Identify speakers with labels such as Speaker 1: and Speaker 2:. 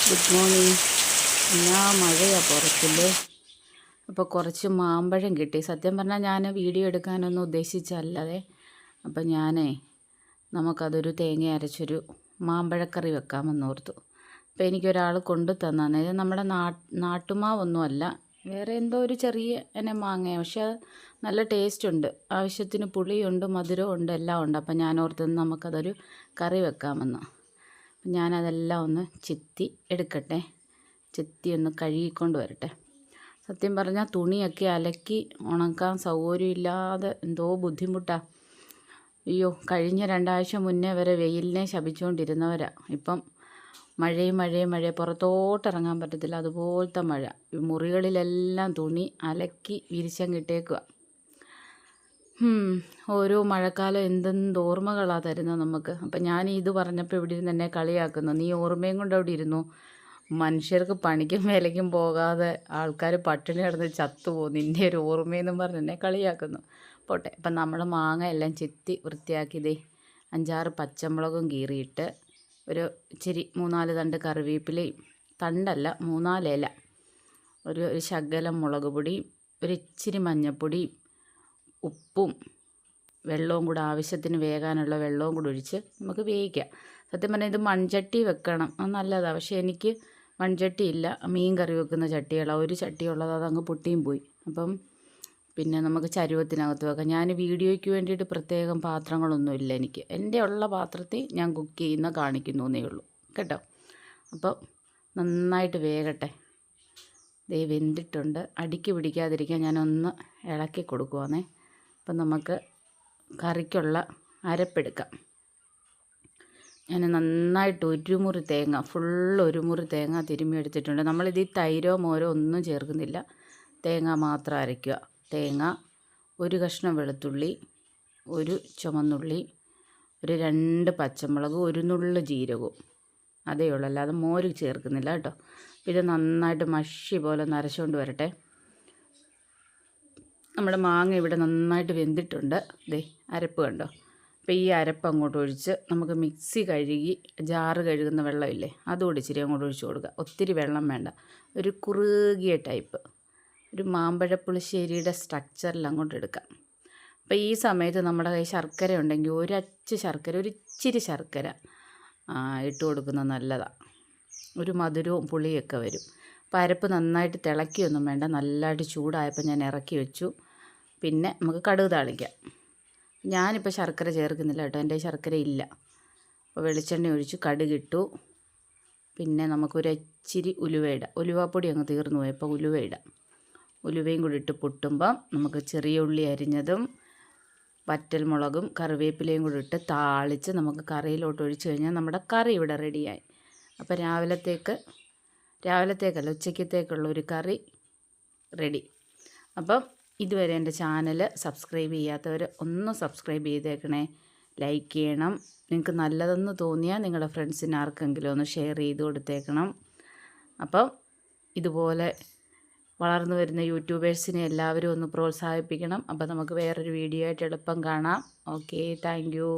Speaker 1: Good morning. ഞാൻ മഴയാണ് പുറത്തിൽ. അപ്പോൾ കുറച്ച് മാമ്പഴം കിട്ടി. സത്യം പറഞ്ഞാൽ ഞാൻ വീഡിയോ എടുക്കാനൊന്നും ഉദ്ദേശിച്ചല്ലാതെ. അപ്പം നമുക്കതൊരു തേങ്ങ അരച്ചൊരു മാമ്പഴക്കറി വെക്കാമെന്നോർത്തു. അപ്പോൾ എനിക്കൊരാൾ കൊണ്ടു തന്നാണ്. ഇത് നമ്മുടെ നാട്ടുമാവൊന്നുമല്ല, വേറെ എന്തോ ഒരു ചെറിയ മാങ്ങയാണ്. പക്ഷെ നല്ല ടേസ്റ്റ് ഉണ്ട്, ആവശ്യത്തിന് പുളിയുണ്ട്, മധുരമുണ്ട്, എല്ലാം ഉണ്ട്. അപ്പം ഞാൻ ഓർത്ത് നമുക്കതൊരു കറി വെക്കാമെന്ന്. ഞാനതെല്ലാം ഒന്ന് ചെത്തി എടുക്കട്ടെ, ചെത്തി ഒന്ന് കഴുകിക്കൊണ്ട് വരട്ടെ. സത്യം പറഞ്ഞാൽ തുണിയൊക്കെ അലക്കി ഉണക്കാൻ സൗകര്യമില്ലാതെ എന്തോ ബുദ്ധിമുട്ടാണ്. അയ്യോ, കഴിഞ്ഞ 2 ആഴ്ച മുന്നേ വരെ വെയിലിനെ ശപിച്ചുകൊണ്ടിരുന്നവരാ. ഇപ്പം മഴ പുറത്തോട്ടിറങ്ങാൻ പറ്റത്തില്ല, അതുപോലത്തെ മഴ. മുറികളിലെല്ലാം തുണി അലക്കി വിരിച്ചങ്ങിട്ടേക്കുക. ഓരോ മഴക്കാലം എന്തെന്ത് ഓർമ്മകളാണ് തരുന്നത് നമുക്ക്. അപ്പം ഞാൻ ഇത് പറഞ്ഞപ്പോൾ ഇവിടെ ഇരുന്ന് എന്നെ കളിയാക്കുന്നു. നീ ഓർമ്മയും കൊണ്ട് അവിടെ ഇരുന്നു. മനുഷ്യർക്ക് പണിക്കും വേലയ്ക്കും പോകാതെ ആൾക്കാർ പട്ടിണി കിടന്ന് ചത്തുപോകും, നിൻ്റെ ഒരു ഓർമ്മയെന്നും പറഞ്ഞ് എന്നെ കളിയാക്കുന്നു. പോട്ടെ. അപ്പം നമ്മൾ മാങ്ങ എല്ലാം ചെത്തി വൃത്തിയാക്കിയതേ 5-6 പച്ചമുളകും കീറിയിട്ട്, ഒരു ഇച്ചിരി 3-4 തണ്ട് കറിവേപ്പിലയും, തണ്ടല്ല 3-4 ഇല, ഒരു ശകലം മുളക് പൊടിയും, ഒരു ഇച്ചിരി മഞ്ഞൾപ്പൊടിയും, ഉപ്പും വെള്ളവും കൂടെ, ആവശ്യത്തിന് വേകാനുള്ള വെള്ളവും കൂടെ ഒഴിച്ച് നമുക്ക് വേവിക്കാം. സത്യം പറഞ്ഞാൽ ഇത് മൺചട്ടി വെക്കണം, അത് നല്ലതാണ്. പക്ഷേ എനിക്ക് മൺചട്ടി ഇല്ല, മീൻ കറി വെക്കുന്ന ചട്ടികളാണ്. ഒരു ചട്ടിയുള്ളത്, അതങ്ങ് പൊട്ടിയും പോയി. അപ്പം പിന്നെ നമുക്ക് ചരുവത്തിനകത്ത് വെക്കാം. ഞാൻ വീഡിയോയ്ക്ക് വേണ്ടിയിട്ട് പ്രത്യേകം പാത്രങ്ങളൊന്നുമില്ല എനിക്ക്. എൻ്റെ ഉള്ള പാത്രത്തിൽ ഞാൻ കുക്ക് ചെയ്യുന്ന കാണിക്കുന്നേ ഉള്ളൂ കേട്ടോ. അപ്പോൾ നന്നായിട്ട് വേകട്ടെ. ദേ വെന്തിട്ടുണ്ട്. അടിക്ക് പിടിക്കാതിരിക്കാൻ ഞാനൊന്ന് ഇളക്കി കൊടുക്കുവാണേ. അപ്പം നമുക്ക് കറിക്കുള്ള അരപ്പെടുക്കാം. ഞാൻ നന്നായിട്ട് ഒരു മുറി തേങ്ങ, ഒരു മുറി തേങ്ങ തിരുമ്മി എടുത്തിട്ടുണ്ട്. നമ്മളിതിൽ തൈരോ മോരോ ഒന്നും ചേർക്കുന്നില്ല, തേങ്ങ മാത്രം അരയ്ക്കുക. തേങ്ങ, ഒരു കഷ്ണം വെളുത്തുള്ളി, ഒരു ചുമന്നുള്ളി, ഒരു 2 പച്ചമുളക്, ഒരു നുള്ളു ജീരകവും, അതേ ഉള്ളൂ, അല്ലാതെ മോര് ചേർക്കുന്നില്ല കേട്ടോ. ഇത് നന്നായിട്ട് മഷി പോലെ ഒന്ന് അരച്ചുകൊണ്ട് വരട്ടെ. നമ്മുടെ മാങ്ങ ഇവിടെ നന്നായിട്ട് വെന്തിട്ടുണ്ട്. ദേ അരപ്പ് കണ്ടോ. അപ്പോൾ ഈ അരപ്പ് അങ്ങോട്ട് ഒഴിച്ച് നമുക്ക് മിക്സി കഴുകി ജാറ് കഴുകുന്ന വെള്ളമില്ലേ, അതുകൂടി ഇച്ചിരി അങ്ങോട്ട് ഒഴിച്ച് കൊടുക്കുക. ഒത്തിരി വെള്ളം വേണ്ട, ഒരു കുറുകിയ ടൈപ്പ്, ഒരു മാമ്പഴപ്പുളിശ്ശേരിയുടെ സ്ട്രക്ചറിൽ അങ്ങോട്ട് എടുക്കാം. അപ്പോൾ ഈ സമയത്ത് നമ്മുടെ കയ്യിൽ ശർക്കര ഉണ്ടെങ്കിൽ ഒരു ഇച്ചിരി ശർക്കര ഇട്ട് കൊടുക്കുന്നത് നല്ലതാണ്. ഒരു മധുരവും പുളിയൊക്കെ വരും. അപ്പോൾ അരപ്പ് നന്നായിട്ട് തിളക്കിയൊന്നും വേണ്ട, നല്ലതായിട്ട് ചൂടായപ്പോൾ ഞാൻ ഇറക്കി വെച്ചു. പിന്നെ നമുക്ക് കടുക് താളിക്കാം. ഞാനിപ്പോൾ ശർക്കര ചേർക്കുന്നില്ല കേട്ടോ, എൻ്റെ ശർക്കര ഇല്ല. അപ്പോൾ വെളിച്ചെണ്ണ ഒഴിച്ച് കടുകിട്ടു. പിന്നെ നമുക്കൊരു ഇച്ചിരി ഉലുവയിടാം. ഉലുവാപ്പൊടി അങ്ങ് തീർന്നു പോയി, അപ്പോൾ ഉലുവയിടാം. ഉലുവയും കൂടി ഇട്ട് പൊട്ടുമ്പം നമുക്ക് ചെറിയ ഉള്ളി അരിഞ്ഞതും വറ്റൽമുളകും കറിവേപ്പിലയും കൂടി ഇട്ട് താളിച്ച് നമുക്ക് കറിയിലോട്ട് ഒഴിച്ച് കഴിഞ്ഞാൽ നമ്മുടെ കറി ഇവിടെ റെഡിയായി. അപ്പോൾ രാവിലത്തേക്കല്ല, ഉച്ചയ്ക്കത്തേക്കുള്ള ഒരു കറി റെഡി. അപ്പം ഇതുവരെ എൻ്റെ ചാനൽ സബ്സ്ക്രൈബ് ചെയ്യാത്തവർ ഒന്ന് സബ്സ്ക്രൈബ് ചെയ്തേക്കണേ, ലൈക്ക് ചെയ്യണം. നിങ്ങൾക്ക് നല്ലതെന്ന് തോന്നിയാൽ നിങ്ങളുടെ ഫ്രണ്ട്സിന് ആർക്കെങ്കിലും ഒന്ന് ഷെയർ ചെയ്ത് കൊടുത്തേക്കണം. അപ്പം ഇതുപോലെ വളർന്നു വരുന്ന യൂട്യൂബേഴ്സിനെ എല്ലാവരും ഒന്ന് പ്രോത്സാഹിപ്പിക്കണം. അപ്പോൾ നമുക്ക് വേറൊരു വീഡിയോ ആയിട്ട് എളുപ്പം കാണാം. Okay, thank you.